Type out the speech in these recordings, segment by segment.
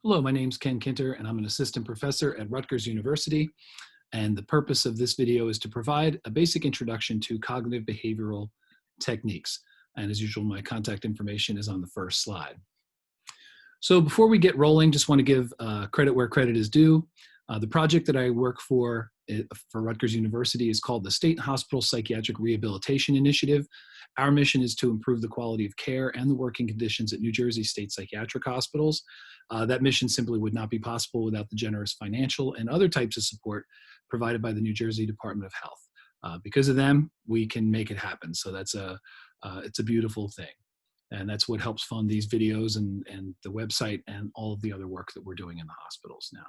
Hello, my name's Ken Kinter, and I'm an assistant professor at Rutgers University. And the purpose of this video is to provide a basic introduction to cognitive behavioral techniques. And as usual, my contact information is on the first slide. So before we get rolling, just want to give credit where credit is due. The project that I work for Rutgers University is called the State Hospital Psychiatric Rehabilitation Initiative. Our mission is to improve the quality of care and the working conditions at New Jersey State Psychiatric Hospitals. That mission simply would not be possible without the generous financial and other types of support provided by the New Jersey Department of Health. Because of them, we can make it happen. So it's a beautiful thing. And that's what helps fund these videos and the website and all of the other work that we're doing in the hospitals now.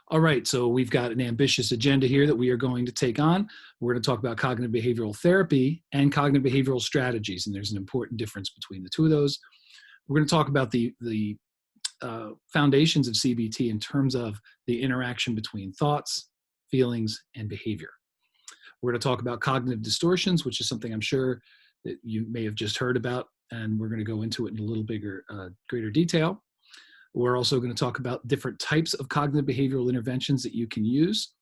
All right, so we've got an ambitious agenda here that we are going to take on. We're going to talk about cognitive behavioral therapy and cognitive behavioral strategies, and there's an important difference between the two of those. We're going to talk about the foundations of CBT in terms of the interaction between thoughts, feelings, and behavior. We're going to talk about cognitive distortions, which is something I'm sure that you may have just heard about, and we're going to go into it in a little greater detail. We're also going to talk about different types of cognitive behavioral interventions that you can use,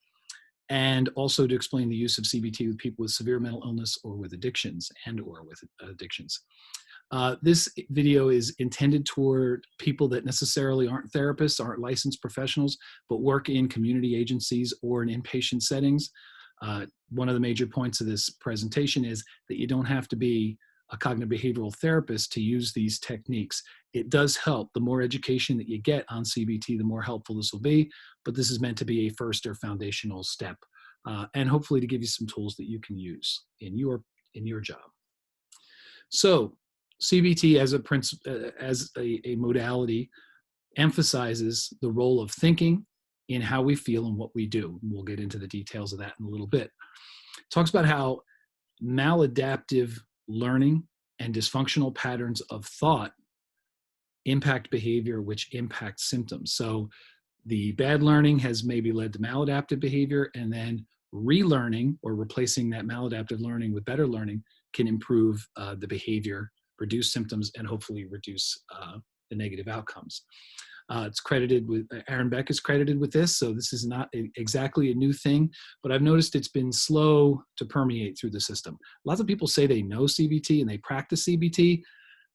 and also to explain the use of CBT with people with severe mental illness or with addictions and/or with addictions. This video is intended toward people that necessarily aren't therapists, aren't licensed professionals, but work in community agencies or in inpatient settings. One of the major points of this presentation is that you don't have to be a cognitive behavioral therapist to use these techniques. It does help. The more education that you get on CBT, the more helpful this will be, but this is meant to be a first or foundational step, and hopefully to give you some tools that you can use in your job. So CBT as a modality emphasizes the role of thinking in how we feel and what we do. We'll get into the details of that in a little bit. It talks about how maladaptive learning and dysfunctional patterns of thought impact behavior, which impacts symptoms. So the bad learning has maybe led to maladaptive behavior, and then relearning or replacing that maladaptive learning with better learning can improve the behavior, reduce symptoms, and hopefully reduce the negative outcomes. It's credited with, Aaron Beck is credited with this, so this is not exactly a new thing, but I've noticed it's been slow to permeate through the system. Lots of people say they know CBT and they practice CBT,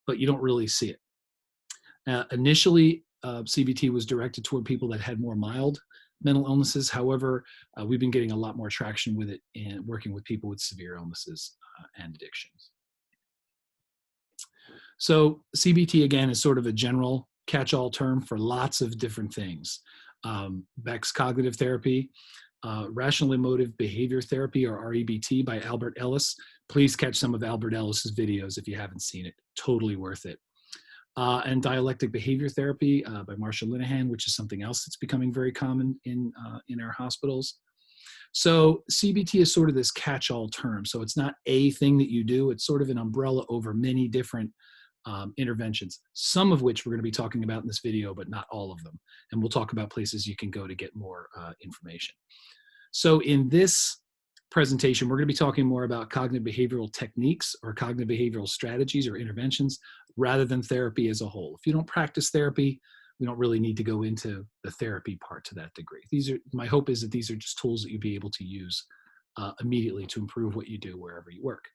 but you don't really see it. Initially, CBT was directed toward people that had more mild mental illnesses. However, we've been getting a lot more traction with it and working with people with severe illnesses and addictions. So CBT, again, is sort of a general catch-all term for lots of different things. Beck's cognitive therapy, rational emotive behavior therapy, or REBT, by Albert Ellis. Please catch some of Albert Ellis's videos if you haven't seen it. Totally worth it. And dialectic behavior therapy by Marsha Linehan, which is something else that's becoming very common in our hospitals. So CBT is sort of this catch-all term. So it's not a thing that you do. It's sort of an umbrella over many different interventions, some of which we're going to be talking about in this video, but not all of them. And we'll talk about places you can go to get more information. So in this presentation, we're going to be talking more about cognitive behavioral techniques or cognitive behavioral strategies or interventions rather than therapy as a whole. If you don't practice therapy, we don't really need to go into the therapy part to that degree. My hope is that these are just tools that you'll be able to use immediately to improve what you do wherever you work.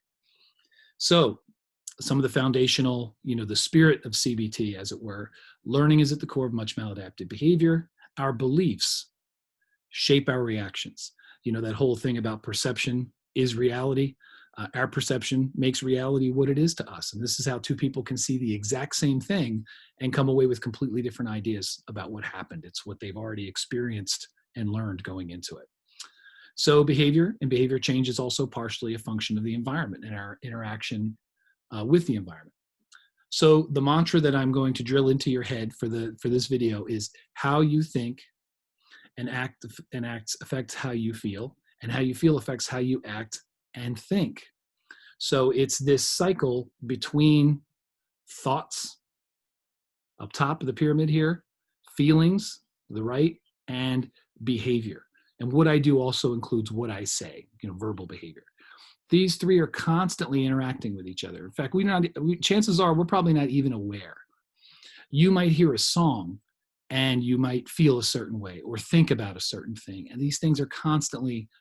So some of the foundational, the spirit of CBT, as it were. Learning is at the core of much maladaptive behavior. Our beliefs shape our reactions. That whole thing about perception is reality. Our perception makes reality what it is to us. And this is how two people can see the exact same thing and come away with completely different ideas about what happened. It's what they've already experienced and learned going into it. So behavior and behavior change is also partially a function of the environment and our interaction with the environment. So the mantra that I'm going to drill into your head for this video is how you think and act affects how you feel, and how you feel affects how you act and think. So it's this cycle between thoughts up top of the pyramid here, feelings, the right, and behavior. And what I do also includes what I say, verbal behavior. These three are constantly interacting with each other. In fact, chances are we're probably not even aware. You might hear a song and you might feel a certain way or think about a certain thing. And these things are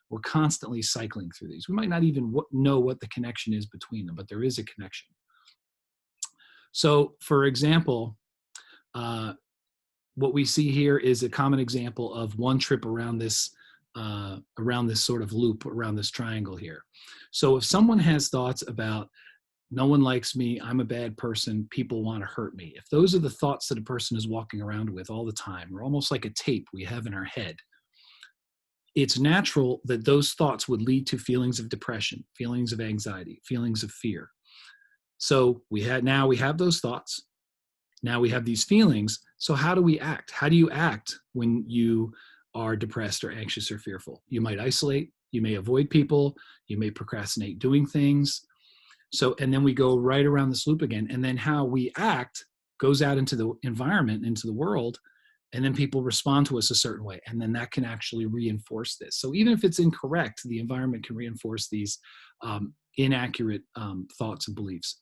we're constantly cycling through these. We might not even know what the connection is between them, but there is a connection. So for example, what we see here is a common example of one trip around this sort of loop, around this triangle here. So if someone has thoughts about, no one likes me, I'm a bad person, people want to hurt me, if those are the thoughts that a person is walking around with all the time, or almost like a tape we have in our head, it's natural that those thoughts would lead to feelings of depression, feelings of anxiety, feelings of fear. So now we have those thoughts. Now we have these feelings. So how do we act? How do you act when you are depressed or anxious or fearful? You might isolate, you may avoid people, you may procrastinate doing things. So, and then we go right around this loop again. And then how we act goes out into the environment, into the world, and then people respond to us a certain way. And then that can actually reinforce this. So even if it's incorrect, the environment can reinforce these inaccurate thoughts and beliefs.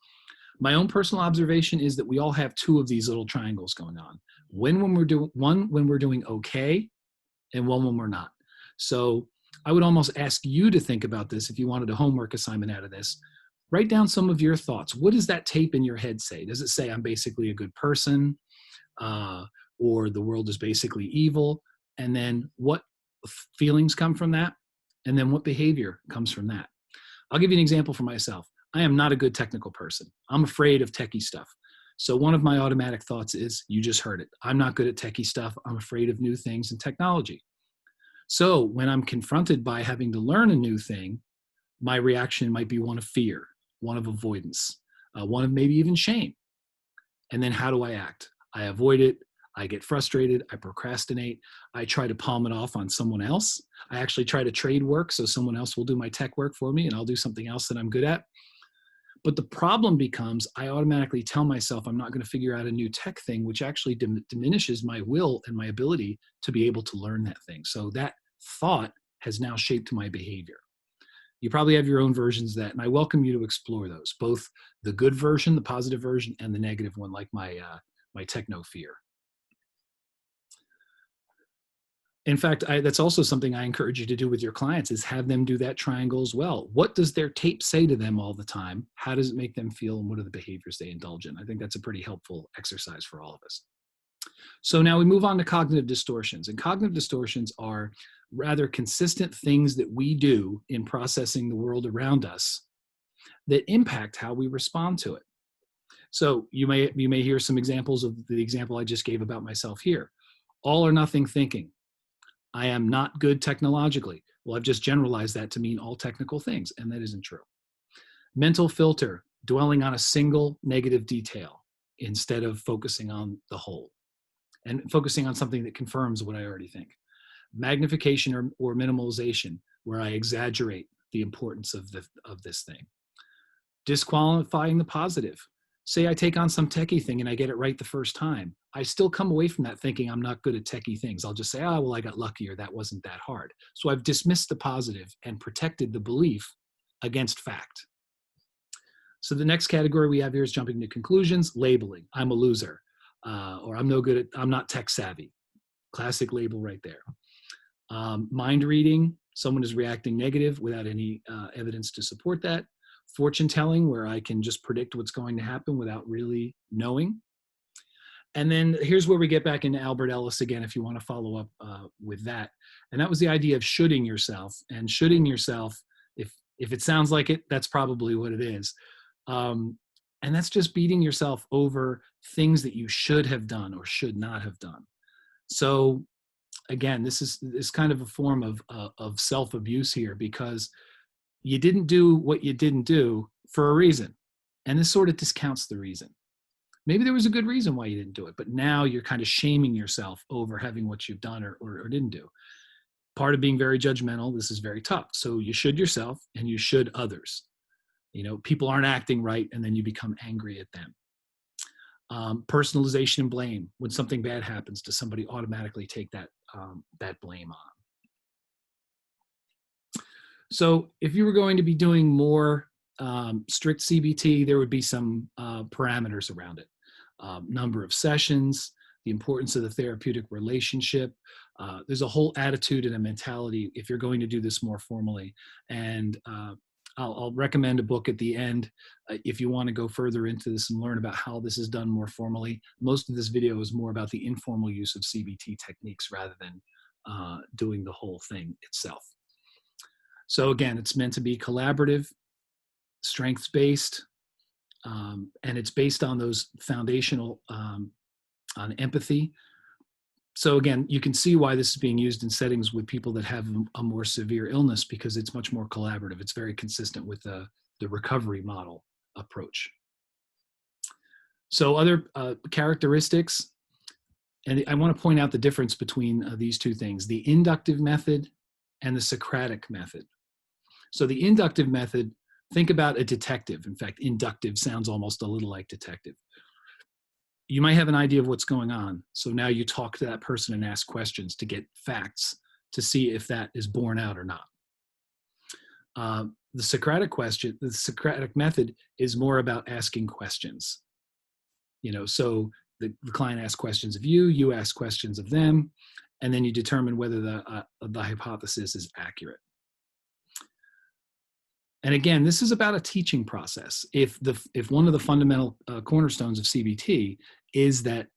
My own personal observation is that we all have two of these little triangles going on. When we're doing okay, and one when we're not. So I would almost ask you to think about this if you wanted a homework assignment out of this. Write down some of your thoughts. What does that tape in your head say? Does it say I'm basically a good person, or the world is basically evil? And then what feelings come from that? And then what behavior comes from that? I'll give you an example for myself. I am not a good technical person. I'm afraid of techie stuff. So one of my automatic thoughts is, you just heard it, I'm not good at techie stuff. I'm afraid of new things and technology. So when I'm confronted by having to learn a new thing, my reaction might be one of fear, one of avoidance, one of maybe even shame. And then how do I act? I avoid it. I get frustrated. I procrastinate. I try to palm it off on someone else. I actually try to trade work, so someone else will do my tech work for me and I'll do something else that I'm good at. But the problem becomes I automatically tell myself I'm not going to figure out a new tech thing, which actually diminishes my will and my ability to be able to learn that thing. So that thought has now shaped my behavior. You probably have your own versions of that, and I welcome you to explore those, both the good version, the positive version, and the negative one, like my techno fear. In fact, that's also something I encourage you to do with your clients, is have them do that triangle as well. What does their tape say to them all the time? How does it make them feel? And what are the behaviors they indulge in? I think that's a pretty helpful exercise for all of us. So now we move on to cognitive distortions. And cognitive distortions are rather consistent things that we do in processing the world around us that impact how we respond to it. So you may hear some examples of the example I just gave about myself here. All or nothing thinking. I am not good technologically. Well, I've just generalized that to mean all technical things, and that isn't true. Mental filter, dwelling on a single negative detail instead of focusing on the whole and focusing on something that confirms what I already think. Magnification or minimalization, where I exaggerate the importance of this thing. Disqualifying the positive. Say I take on some techie thing and I get it right the first time. I still come away from that thinking I'm not good at techie things. I'll just say, oh, well, I got lucky, or that wasn't that hard. So I've dismissed the positive and protected the belief against fact. So the next category we have here is jumping to conclusions, labeling. I'm a loser, or I'm no good at, I'm not tech savvy. Classic label right there. Mind reading, someone is reacting negative without any evidence to support that. Fortune telling, where I can just predict what's going to happen without really knowing. And then here's where we get back into Albert Ellis again, if you want to follow up with that. And that was the idea of shoulding yourself. And shoulding yourself, if it sounds like it, that's probably what it is. And that's just beating yourself over things that you should have done or should not have done. So again, this is kind of a form of self-abuse here, because you didn't do what you didn't do for a reason. And this sort of discounts the reason. Maybe there was a good reason why you didn't do it, but now you're kind of shaming yourself over having what you've done or didn't do. Part of being very judgmental, this is very tough. So you should yourself and you should others. You know, people aren't acting right, and then you become angry at them. Personalization and blame. When something bad happens, does somebody automatically take that blame on? So if you were going to be doing more strict CBT, there would be some parameters around it. number of sessions, the importance of the therapeutic relationship. There's a whole attitude and a mentality if you're going to do this more formally. And I'll recommend a book at the end if you want to go further into this and learn about how this is done more formally. Most of this video is more about the informal use of CBT techniques rather than doing the whole thing itself. So again, it's meant to be collaborative, strengths-based, and it's based on those foundational, on empathy. So again, you can see why this is being used in settings with people that have a more severe illness, because it's much more collaborative. It's very consistent with the recovery model approach. So other characteristics, and I want to point out the difference between these two things, the inductive method and the Socratic method. So the inductive method, think about a detective. In fact, inductive sounds almost a little like detective. You might have an idea of what's going on. So now you talk to that person and ask questions to get facts to see if that is borne out or not. The Socratic method is more about asking questions. So the client asks questions of you, you ask questions of them, and then you determine whether the hypothesis is accurate. And again, this is about a teaching process. If one of the fundamental cornerstones of CBT is that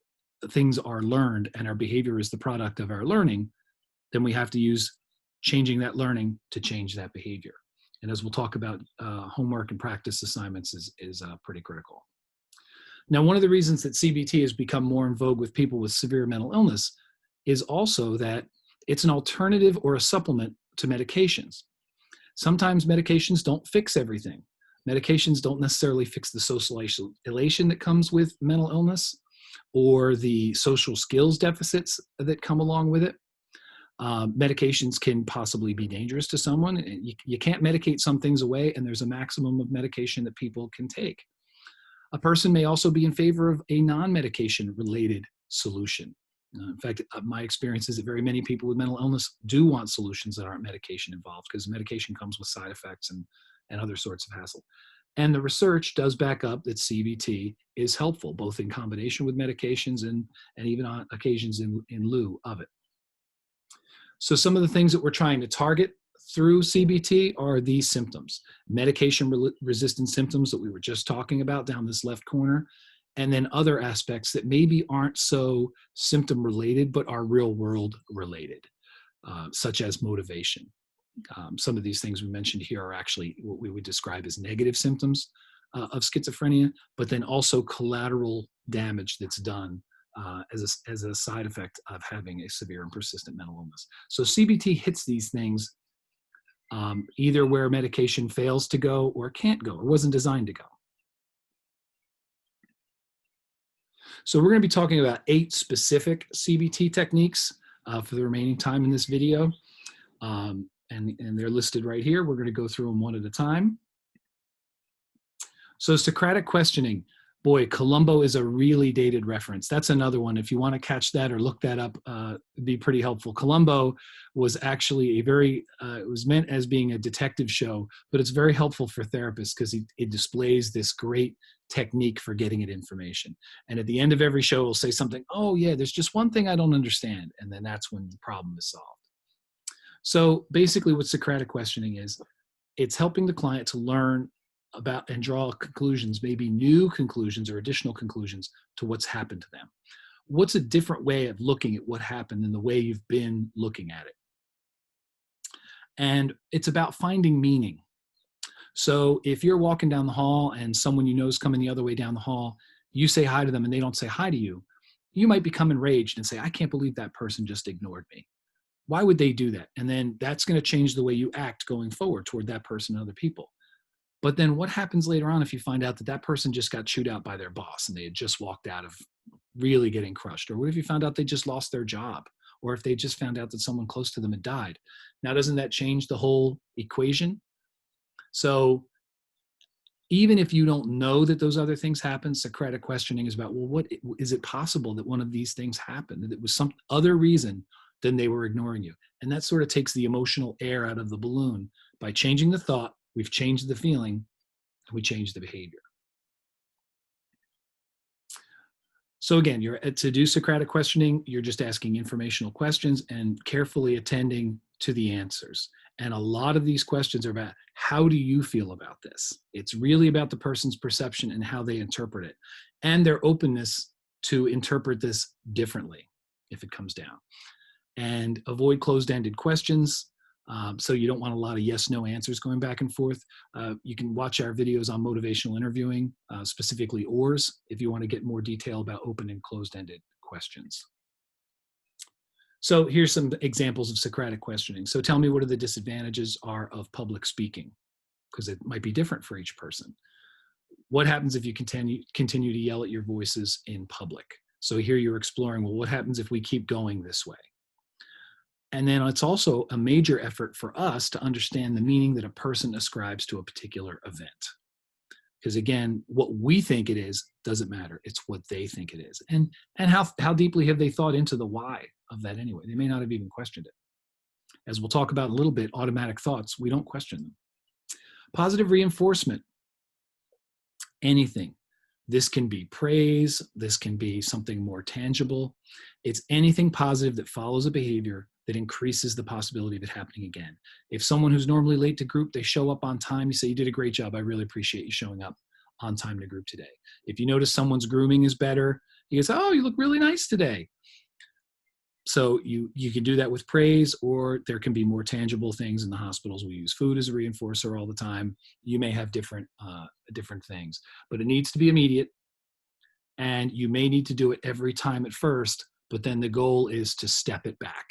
things are learned and our behavior is the product of our learning, then we have to use changing that learning to change that behavior. And as we'll talk about, homework and practice assignments is pretty critical. Now, one of the reasons that CBT has become more in vogue with people with severe mental illness is also that it's an alternative or a supplement to medications. Sometimes medications don't fix everything. Medications don't necessarily fix the social isolation that comes with mental illness or the social skills deficits that come along with it. Medications can possibly be dangerous to someone. You can't medicate some things away, and there's a maximum of medication that people can take. A person may also be in favor of a non-medication related solution. In fact, my experience is that very many people with mental illness do want solutions that aren't medication involved, because medication comes with side effects and other sorts of hassle. And the research does back up that CBT is helpful, both in combination with medications and even on occasions in lieu of it. So some of the things that we're trying to target through CBT are these symptoms: medication-resistant symptoms that we were just talking about down this left corner, and then other aspects that maybe aren't so symptom-related but are real-world related, such as motivation. Some of these things we mentioned here are actually what we would describe as negative symptoms of schizophrenia, but then also collateral damage that's done as a side effect of having a severe and persistent mental illness. So CBT hits these things either where medication fails to go or can't go or wasn't designed to go. So we're going to be talking about 8 specific CBT techniques for the remaining time in this video. And they're listed right here. We're going to go through them one at a time. So Socratic questioning. Boy, Columbo is a really dated reference. That's another one. If you want to catch that or look that up, it'd be pretty helpful. Columbo was actually a very, it was meant as being a detective show, but it's very helpful for therapists because it displays this great technique for getting at information. And at the end of every show, it'll say something, oh yeah, there's just one thing I don't understand. And then that's when the problem is solved. So basically what Socratic questioning is, it's helping the client to learn about and draw conclusions, maybe new conclusions or additional conclusions to what's happened to them. What's a different way of looking at what happened than the way you've been looking at it? And it's about finding meaning. So if you're walking down the hall and someone you know is coming the other way down the hall, you say hi to them and they don't say hi to you, you might become enraged and say, I can't believe that person just ignored me. Why would they do that? And then that's going to change the way you act going forward toward that person and other people. But then what happens later on if you find out that that person just got chewed out by their boss and they had just walked out of really getting crushed? Or what if you found out they just lost their job? Or if they just found out that someone close to them had died? Now, doesn't that change the whole equation? So even if you don't know that those other things happen, Socratic questioning is about, well, what is it possible that one of these things happened, that it was some other reason than they were ignoring you? And that sort of takes the emotional air out of the balloon. By changing the thought, we've changed the feeling, and we change the behavior. So again, to do Socratic questioning, you're just asking informational questions and carefully attending to the answers. And a lot of these questions are about, how do you feel about this? It's really about the person's perception and how they interpret it, and their openness to interpret this differently if it comes down. And avoid closed-ended questions. So you don't want a lot of yes/no answers going back and forth. You can watch our videos on motivational interviewing, specifically ORS, if you want to get more detail about open and closed-ended questions. So here's some examples of Socratic questioning. So tell me what are the disadvantages are of public speaking, because it might be different for each person. What happens if you continue to yell at your voices in public? So here you're exploring, well, what happens if we keep going this way? And then it's also a major effort for us to understand the meaning that a person ascribes to a particular event. Because again, what we think it is doesn't matter. It's what they think it is. And how deeply have they thought into the why of that anyway? They may not have even questioned it. As we'll talk about in a little bit, automatic thoughts, we don't question them. Positive reinforcement, anything. This can be praise. This can be something more tangible. It's anything positive that follows a behavior that increases the possibility of it happening again. If someone who's normally late to group, they show up on time, you say, you did a great job. I really appreciate you showing up on time to group today. If you notice someone's grooming is better, you say, oh, you look really nice today. So you can do that with praise, or there can be more tangible things. In the hospitals, we use food as a reinforcer all the time. You may have different things, but it needs to be immediate. And you may need to do it every time at first, but then the goal is to step it back.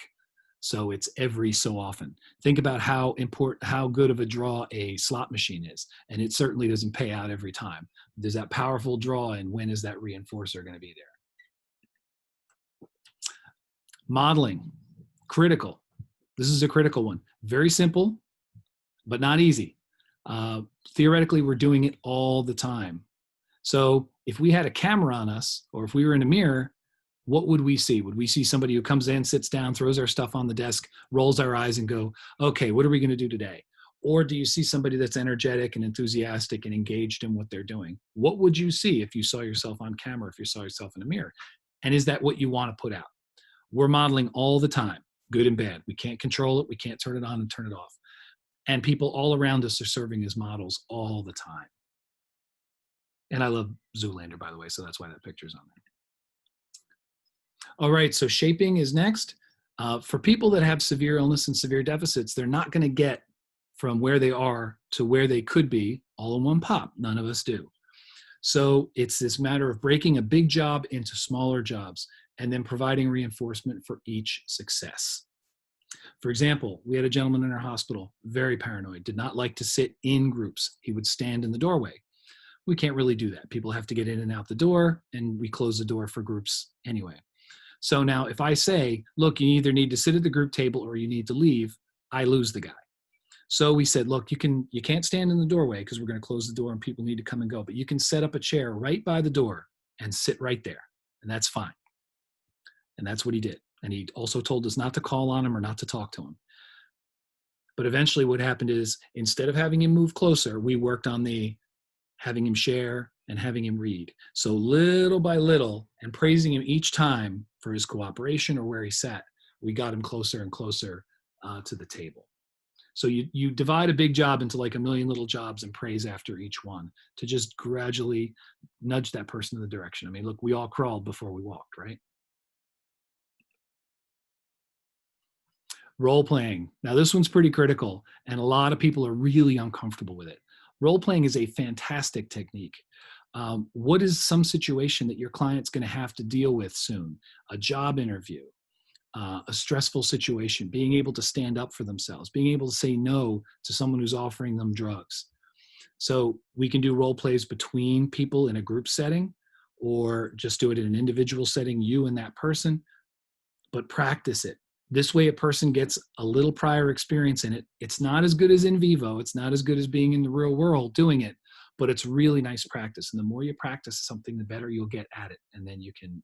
So it's every so often. Think about how good of a draw a slot machine is. And it certainly doesn't pay out every time. There's that powerful draw, and when is that reinforcer going to be there? Modeling, critical. This is a critical one. Very simple, but not easy. Theoretically, we're doing it all the time. So if we had a camera on us, or if we were in a mirror, what would we see? Would we see somebody who comes in, sits down, throws our stuff on the desk, rolls our eyes and go, okay, what are we going to do today? Or do you see somebody that's energetic and enthusiastic and engaged in what they're doing? What would you see if you saw yourself on camera, if you saw yourself in a mirror? And is that what you want to put out? We're modeling all the time, good and bad. We can't control it. We can't turn it on and turn it off. And people all around us are serving as models all the time. And I love Zoolander, by the way, so that's why that picture's on there. All right, so shaping is next. For people that have severe illness and severe deficits, they're not going to get from where they are to where they could be all in one pop. None of us do. So it's this matter of breaking a big job into smaller jobs and then providing reinforcement for each success. For example, we had a gentleman in our hospital, very paranoid, did not like to sit in groups. He would stand in the doorway. We can't really do that. People have to get in and out the door, and we close the door for groups anyway. So now if I say, look, you either need to sit at the group table or you need to leave, I lose the guy. So we said, look, you can't stand in the doorway because we're going to close the door and people need to come and go, but you can set up a chair right by the door and sit right there, and that's fine. And that's what he did. And he also told us not to call on him or not to talk to him. But eventually what happened is, instead of having him move closer, we worked on having him share and having him read. So little by little, and praising him each time for his cooperation or where he sat, we got him closer and closer to the table. So you divide a big job into like a million little jobs and praise after each one to just gradually nudge that person in the direction. I mean, look, we all crawled before we walked, right? Role playing. Now this one's pretty critical, and a lot of people are really uncomfortable with it. Role playing is a fantastic technique. What is some situation that your client's going to have to deal with soon? A job interview, a stressful situation, being able to stand up for themselves, being able to say no to someone who's offering them drugs. So we can do role plays between people in a group setting, or just do it in an individual setting, you and that person, but practice it. This way a person gets a little prior experience in it. It's not as good as in vivo. It's not as good as being in the real world doing it, but it's really nice practice. And the more you practice something, the better you'll get at it. And then you can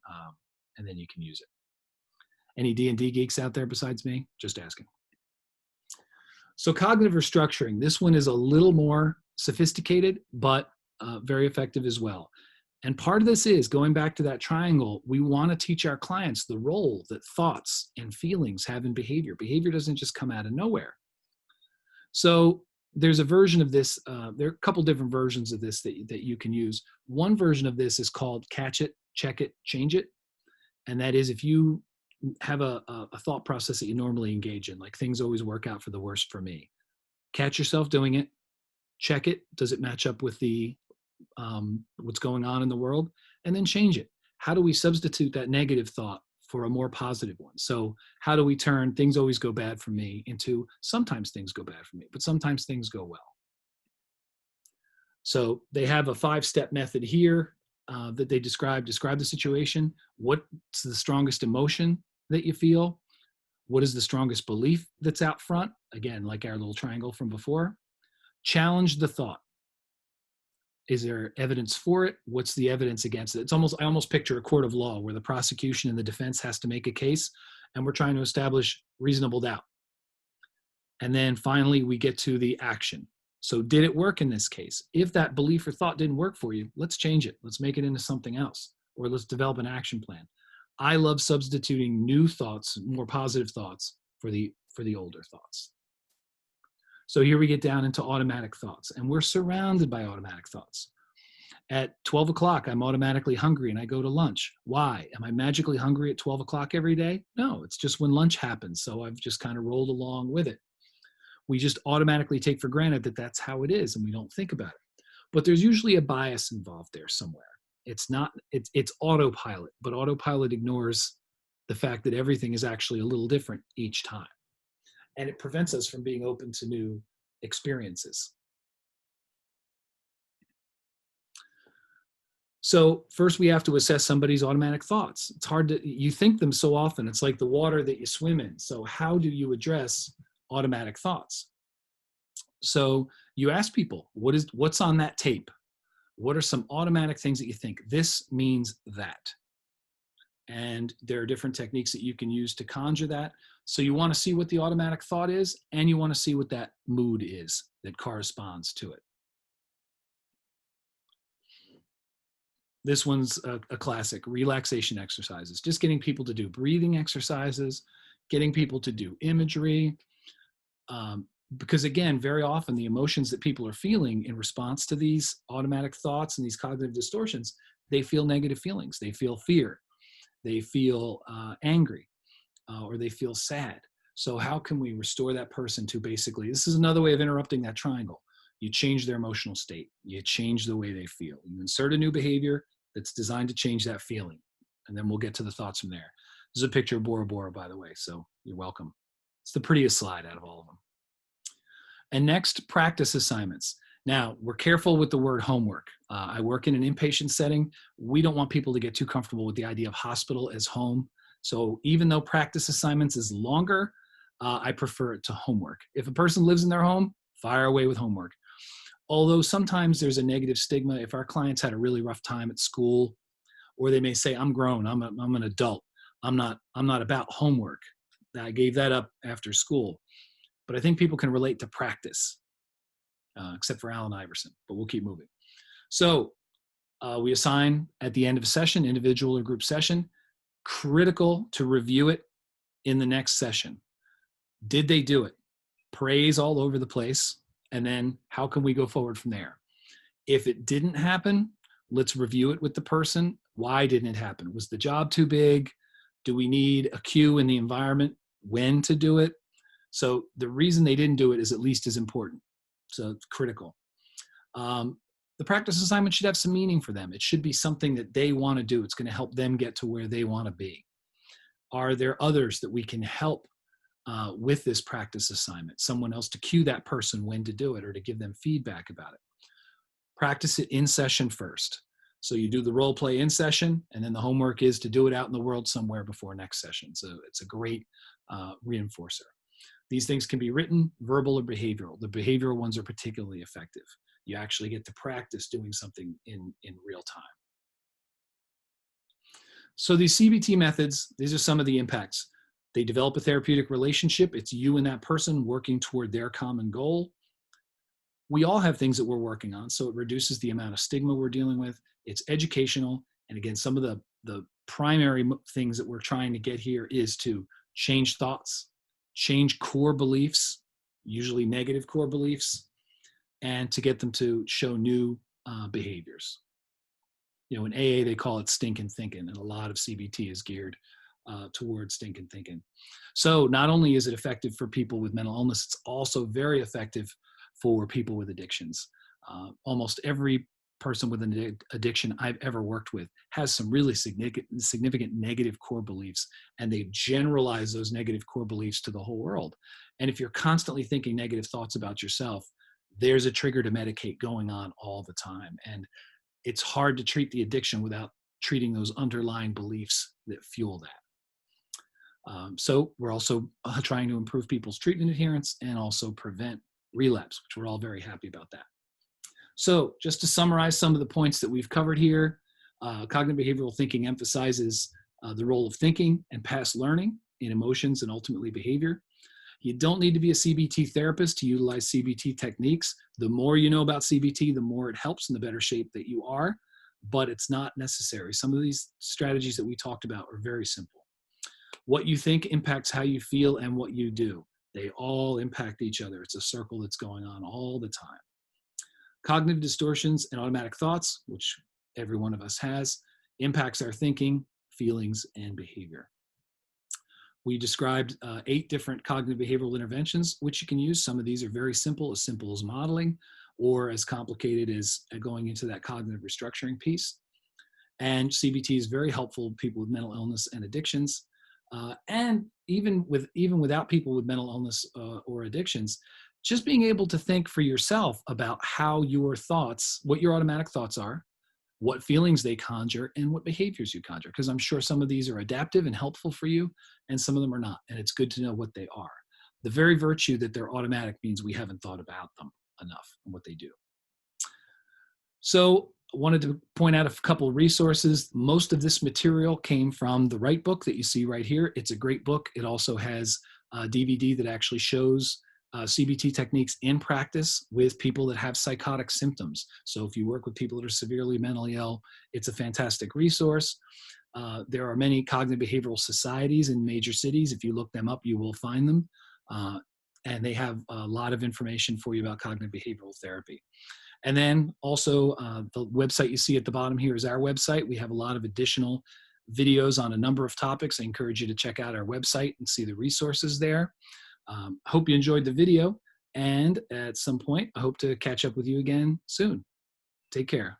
use it. Any D&D geeks out there besides me? Just asking. So cognitive restructuring. This one is a little more sophisticated, but very effective as well. And part of this is going back to that triangle. We want to teach our clients the role that thoughts and feelings have in behavior. Behavior doesn't just come out of nowhere. So there's a version of this. There are a couple different versions of this that you can use. One version of this is called catch it, check it, change it. And that is if you have a thought process that you normally engage in, like things always work out for the worst for me. Catch yourself doing it, check it. Does it match up with the what's going on in the world? And then change it. How do we substitute that negative thought for a more positive one? So how do we turn things always go bad for me into sometimes things go bad for me, but sometimes things go well? So they have a 5-step method here that they describe the situation. What's the strongest emotion that you feel? What is the strongest belief that's out front? Again, like our little triangle from before. Challenge the thought. Is there evidence for it? What's the evidence against it? I almost picture a court of law where the prosecution and the defense has to make a case, and we're trying to establish reasonable doubt. And then finally, we get to the action. So did it work in this case? If that belief or thought didn't work for you, let's change it. Let's make it into something else, or let's develop an action plan. I love substituting new thoughts, more positive thoughts for the older thoughts. So here we get down into automatic thoughts, and we're surrounded by automatic thoughts. At 12 o'clock, I'm automatically hungry and I go to lunch. Why? Am I magically hungry at 12 o'clock every day? No, it's just when lunch happens. So I've just kind of rolled along with it. We just automatically take for granted that that's how it is, and we don't think about it. But there's usually a bias involved there somewhere. It's autopilot, but autopilot ignores the fact that everything is actually a little different each time. And it prevents us from being open to new experiences. So first we have to assess somebody's automatic thoughts. It's hard you think them so often. It's like the water that you swim in. So how do you address automatic thoughts? So you ask people, what's on that tape? What are some automatic things that you think? This means that. And there are different techniques that you can use to conjure that. So you want to see what the automatic thought is, and you want to see what that mood is that corresponds to it. This one's a classic, relaxation exercises. Just getting people to do breathing exercises, getting people to do imagery. Because again, very often the emotions that people are feeling in response to these automatic thoughts and these cognitive distortions, they feel negative feelings. They feel fear. They feel angry, or they feel sad. So how can we restore that person to basically, this is another way of interrupting that triangle. You change their emotional state. You change the way they feel. You insert a new behavior that's designed to change that feeling. And then we'll get to the thoughts from there. This is a picture of Bora Bora, by the way, so you're welcome. It's the prettiest slide out of all of them. And next, practice assignments. Now, we're careful with the word homework. I work in an inpatient setting. We don't want people to get too comfortable with the idea of hospital as home. So even though practice assignments is longer, I prefer it to homework. If a person lives in their home, fire away with homework. Although sometimes there's a negative stigma. If our clients had a really rough time at school, or they may say, I'm grown, I'm an adult. I'm not about homework. I gave that up after school. But I think people can relate to practice. Except for Allen Iverson, but we'll keep moving. So we assign at the end of a session, individual or group session, critical to review it in the next session. Did they do it? Praise all over the place. And then how can we go forward from there? If it didn't happen, let's review it with the person. Why didn't it happen? Was the job too big? Do we need a cue in the environment when to do it? So the reason they didn't do it is at least as important. So it's critical. The practice assignment should have some meaning for them. It should be something that they want to do. It's going to help them get to where they want to be. Are there others that we can help with this practice assignment? Someone else to cue that person when to do it, or to give them feedback about it. Practice it in session first. So you do the role play in session, and then the homework is to do it out in the world somewhere before next session. So it's a great reinforcer. These things can be written, verbal, or behavioral. The behavioral ones are particularly effective. You actually get to practice doing something in real time. So these CBT methods, these are some of the impacts. They develop a therapeutic relationship. It's you and that person working toward their common goal. we all have things that we're working on, so it reduces the amount of stigma we're dealing with. It's educational. And again, some of the primary things that we're trying to get here is to change thoughts, change core beliefs, usually negative core beliefs, and to get them to show new behaviors. You know, in AA, they call it stinking thinking, and a lot of CBT is geared towards stinking thinking. So not only is it effective for people with mental illness, it's also very effective for people with addictions. Almost every person with an addiction I've ever worked with has some really significant negative core beliefs, and they generalize those negative core beliefs to the whole world. And if you're constantly thinking negative thoughts about yourself, there's a trigger to medicate going on all the time. And it's hard to treat the addiction without treating those underlying beliefs that fuel that. So we're also trying to improve people's treatment adherence and also prevent relapse, which we're all very happy about that. So just to summarize some of the points that we've covered here, cognitive behavioral thinking emphasizes the role of thinking and past learning in emotions and ultimately behavior. You don't need to be a CBT therapist to utilize CBT techniques. The more you know about CBT, the more it helps and the better shape that you are, but it's not necessary. Some of these strategies that we talked about are very simple. What you think impacts how you feel and what you do. They all impact each other. It's a circle that's going on all the time. Cognitive distortions and automatic thoughts, which every one of us has, impacts our thinking, feelings, and behavior. We described 8 different cognitive behavioral interventions, which you can use. Some of these are very simple as modeling, or as complicated as going into that cognitive restructuring piece. And CBT is very helpful to people with mental illness and addictions. And even without people with mental illness or addictions, just being able to think for yourself about how your thoughts, what your automatic thoughts are, what feelings they conjure, and what behaviors you conjure. Because I'm sure some of these are adaptive and helpful for you, and some of them are not. And it's good to know what they are. The very virtue that they're automatic means we haven't thought about them enough and what they do. So I wanted to point out a couple of resources. Most of this material came from the Right book that you see right here. It's a great book. It also has a DVD that actually shows CBT techniques in practice with people that have psychotic symptoms. So if you work with people that are severely mentally ill, it's a fantastic resource. There are many cognitive behavioral societies in major cities. If you look them up, you will find them. And they have a lot of information for you about cognitive behavioral therapy. And then also the website you see at the bottom here is our website. We have a lot of additional videos on a number of topics. I encourage you to check out our website and see the resources there. Hope you enjoyed the video, and at some point, I hope to catch up with you again soon. Take care.